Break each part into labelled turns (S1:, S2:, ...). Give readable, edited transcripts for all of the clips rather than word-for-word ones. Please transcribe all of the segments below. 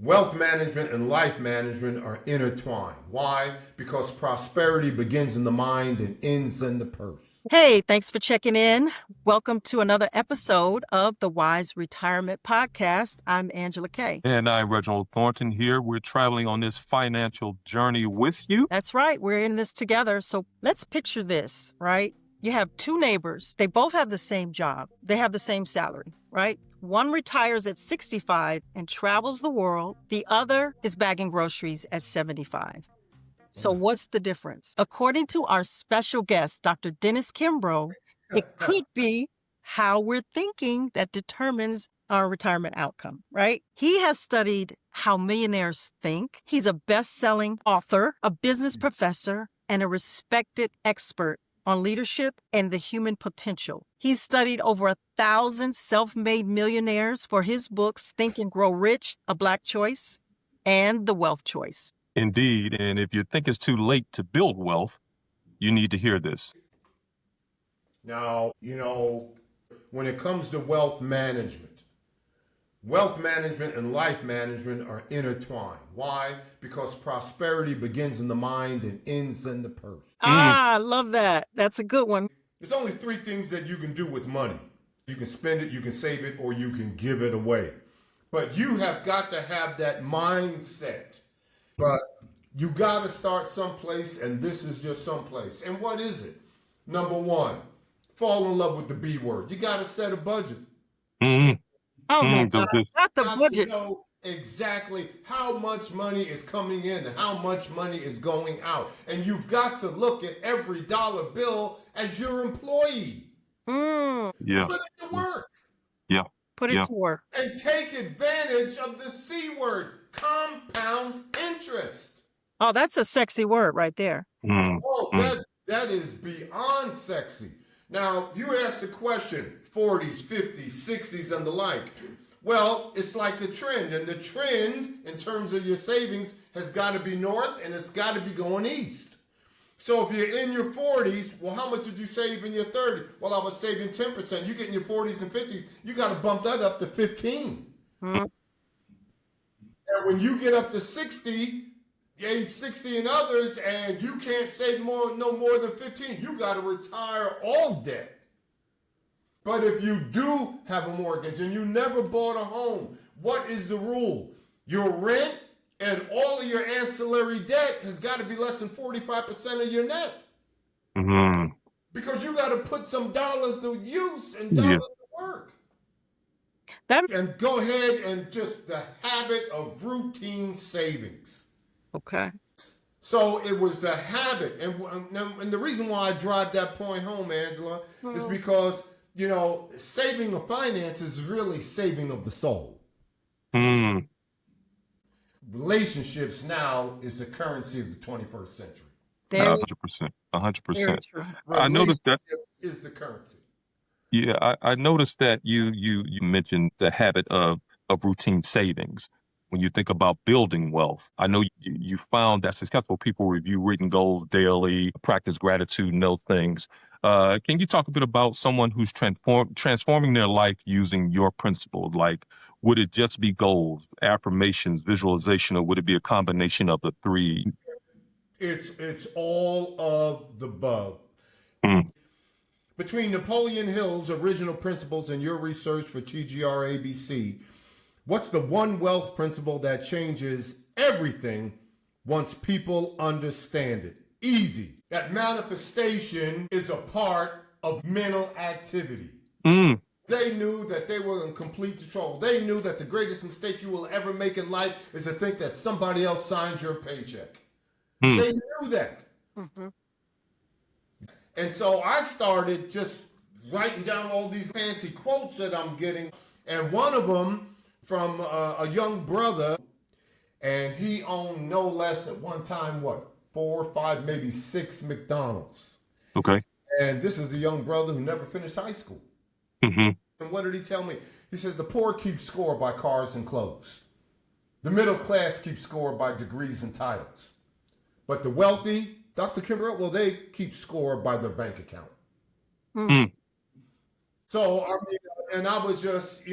S1: Wealth management and life management are intertwined. Why? Because prosperity begins in the mind and ends in the purse.
S2: Hey, thanks for checking in. Welcome to another episode of the Wise Retirement Podcast. I'm Angela Kay.
S3: And I'm Reginald Thornton here. We're traveling on this financial journey with you.
S2: That's right. We're in this together. So let's picture this, right? You have two neighbors. They both have the same job. They have the same salary, right? One retires at 65 and travels the world. The other is bagging groceries at 75. So what's the difference? According to our special guest, Dr.DennisKimbro, it could be how we're thinking that determines our retirement outcome, right? He has studied how millionaires think. He's a best-selling author, a business professor, and a respected expert on leadership and the human potential. He's studied over 1,000 self-made millionaires for his books, Think and Grow Rich, A Black Choice, and The Wealth Choice.
S3: Indeed. And if you think it's too late to build wealth, you need to hear this.
S1: Now, when it comes to wealth management and life management are intertwined. Why? Because prosperity begins in the mind and ends in the purse.
S2: I love that. That's a good one.
S1: There's only three things that you can do with money. You can spend it, you can save it, or you can give it away. But you have got to have that mindset. But you got to start someplace, and this is just someplace. And what is it? Number one, fall in love with the B word. You got to set a budget.
S3: Mm-hmm.
S2: Oh my God, not the budget.
S1: You know exactly how much money is coming in and how much money is going out. And you've got to look at every dollar bill as your employee.
S3: Yeah.
S1: Put it to work.
S3: Yeah.
S2: Put it to work.
S1: And take advantage of the C word, compound interest.
S2: Oh, that's a sexy word right there.
S1: Oh, that is beyond sexy. Now, you asked the question, 40s, 50s, 60s, and the like. Well, it's like the trend. And the trend, in terms of your savings, has got to be north, and it's got to be going east. So if you're in your 40s, well, how much did you save in your 30s? Well, I was saving 10%. You get in your 40s and 50s, you got to bump that up to 15. And when you get up to 60, age 60 and others, and you can't save no more than 15, you got to retire all debt. But if you do have a mortgage and you never bought a home, what is the rule? Your rent and all of your ancillary debt has got to be less than 45% of your net. Because you got to put some dollars to use and dollars to work. And go ahead and just the habit of routine savings.
S2: Okay.
S1: So it was the habit. And the reason why I drive that point home, Angela, is because, saving of finances is really saving of the soul. Relationships now is the currency of the 21st century.
S3: 100%. 100%. I noticed that
S1: is the currency.
S3: Yeah, I noticed that you mentioned the habit of routine savings. When you think about building wealth, I know you found that successful people review written goals daily, practice gratitude, know things. Can you talk a bit about someone who's transforming their life using your principles? Like, would it just be goals, affirmations, visualization, or would it be a combination of the three?
S1: It's all of the above. Between Napoleon Hill's original principles and your research for TGR ABC, what's the one wealth principle that changes everything once people understand it? Easy. That manifestation is a part of mental activity. They knew that they were in complete control. They knew that the greatest mistake you will ever make in life is to think that somebody else signs your paycheck. They knew that. And so I started just writing down all these fancy quotes that I'm getting. And one of them from a young brother, and he owned no less at one time, 4, 5, maybe 6 McDonald's.
S3: Okay.
S1: And this is a young brother who never finished high school. And what did he tell me? He says, the poor keep score by cars and clothes. The middle class keep score by degrees and titles. But the wealthy, Dr. Kimbro, well, they keep score by their bank account. So, And I was just,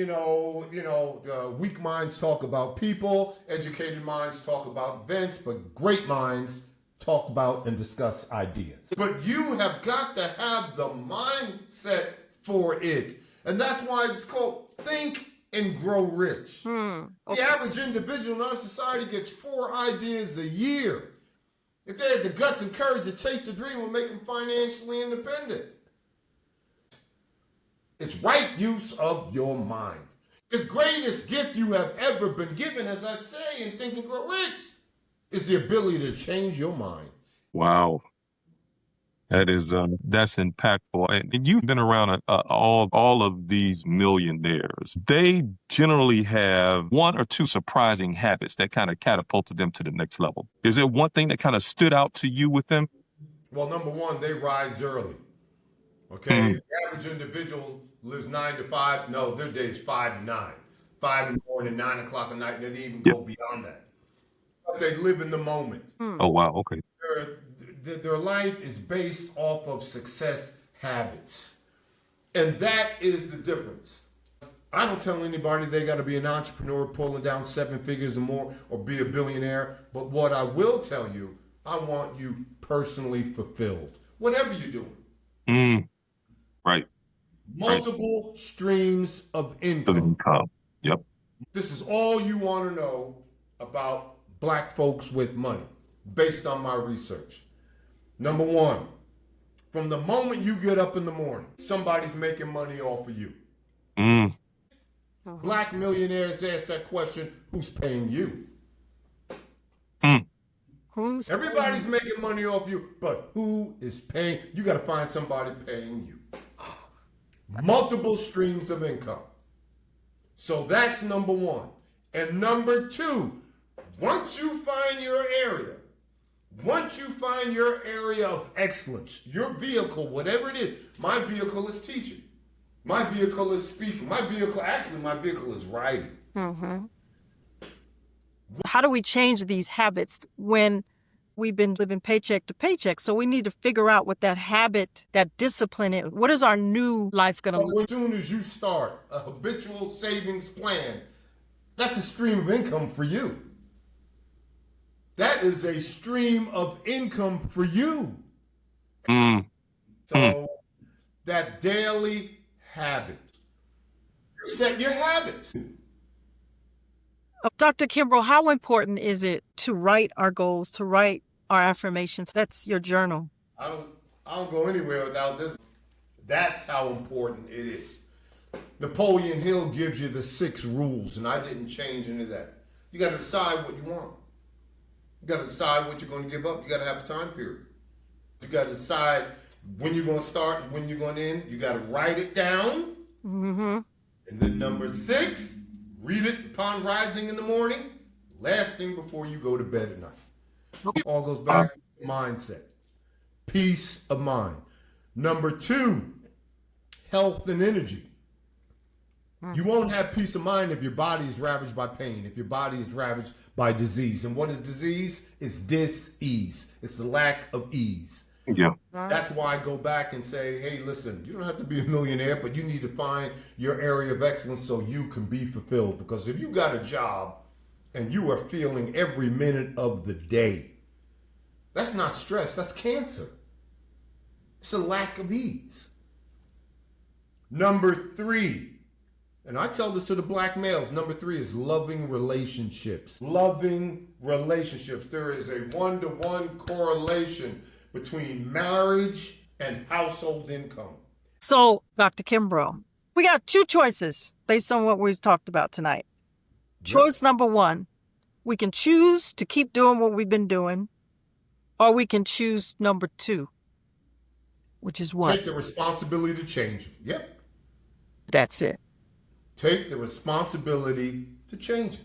S1: weak minds talk about people, educated minds talk about events, but great minds talk about and discuss ideas. But you have got to have the mindset for it. And that's why it's called Think and Grow Rich.
S2: Okay.
S1: The average individual in our society gets 4 ideas a year. If they had the guts and courage to chase the dream, it would make them financially independent. It's right use of your mind. The greatest gift you have ever been given, as I say in Think and Grow Rich, is the ability to change your mind.
S3: Wow. That's impactful. And you've been around all of these millionaires. They generally have 1 or 2 surprising habits that kind of catapulted them to the next level. Is there one thing that kind of stood out to you with them?
S1: Well, number 1, they rise early. Okay, the average individual lives 9 to 5. No, their day is 5 to 9. 5 in the morning, 9 o'clock at night, and they even go beyond that. But they live in the moment.
S3: Oh, wow. Okay.
S1: Their life is based off of success habits. And that is the difference. I don't tell anybody they got to be an entrepreneur pulling down 7 figures or more or be a billionaire. But what I will tell you, I want you personally fulfilled. Whatever you're doing.
S3: Right.
S1: Multiple streams of income.
S3: Yep.
S1: This is all you want to know about black folks with money, based on my research. Number 1, from the moment you get up in the morning, somebody's making money off of you. Black millionaires ask that question, who's paying you? Everybody's making money off you, but who is paying? You got to find somebody paying you. Multiple streams of income. So that's number 1. And number 2, once you find your area of excellence, your vehicle, whatever it is, my vehicle is teaching. My vehicle is speaking. My vehicle is writing.
S2: How do we change these habits when we've been living paycheck to paycheck? So we need to figure out what that habit, that discipline is. What is our new life going to look like?
S1: As soon as you start a habitual savings plan, that's a stream of income for you. That is a stream of income for you. So that daily habit. Set your habits.
S2: Dr. Kimbro, how important is it to write our goals, to write our affirmations? That's your journal.
S1: I don't go anywhere without this. That's how important it is. Napoleon Hill gives you the 6 rules, and I didn't change any of that. You got to decide what you want. You got to decide what you're going to give up. You got to have a time period. You got to decide when you're going to start, when you're going to end. You got to write it down. And then number 6, read it upon rising in the morning, last thing before you go to bed at night. It all goes back to mindset. Peace of mind. Number 2, health and energy. You won't have peace of mind if your body is ravaged by pain, if your body is ravaged by disease. And what is disease? It's dis-ease. It's the lack of ease.
S3: Yeah.
S1: That's why I go back and say, hey, listen, you don't have to be a millionaire, but you need to find your area of excellence so you can be fulfilled. Because if you got a job and you are feeling every minute of the day, that's not stress, that's cancer. It's a lack of ease. Number 3, and I tell this to the black males, number 3 is loving relationships. Loving relationships. There is a 1-to-1 correlation between marriage and household income.
S2: So, Dr. Kimbro, we got 2 choices based on what we've talked about tonight. Choice number 1, we can choose to keep doing what we've been doing, or we can choose number 2, which is what?
S1: Take the responsibility to change it. Yep.
S2: That's it.
S1: Take the responsibility to change it.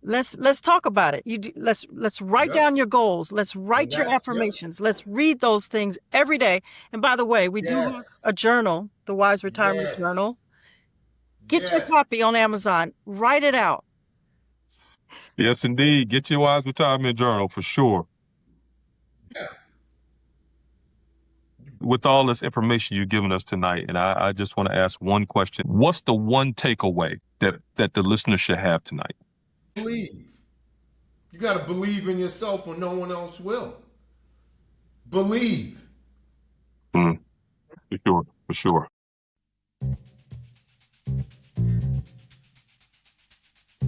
S2: Let's talk about it. Let's write down your goals. Let's write your affirmations. Let's read those things every day. And by the way, we do have a journal, the Wise Retirement Journal. Get your copy on Amazon. Write it out.
S3: Yes, indeed. Get your Wise Retirement Journal for sure.
S1: Yeah.
S3: With all this information you've given us tonight, and I just want to ask one question. What's the one takeaway that the listener should have tonight?
S1: Believe. You got to believe in yourself when no one else will. Believe.
S3: For sure. For sure.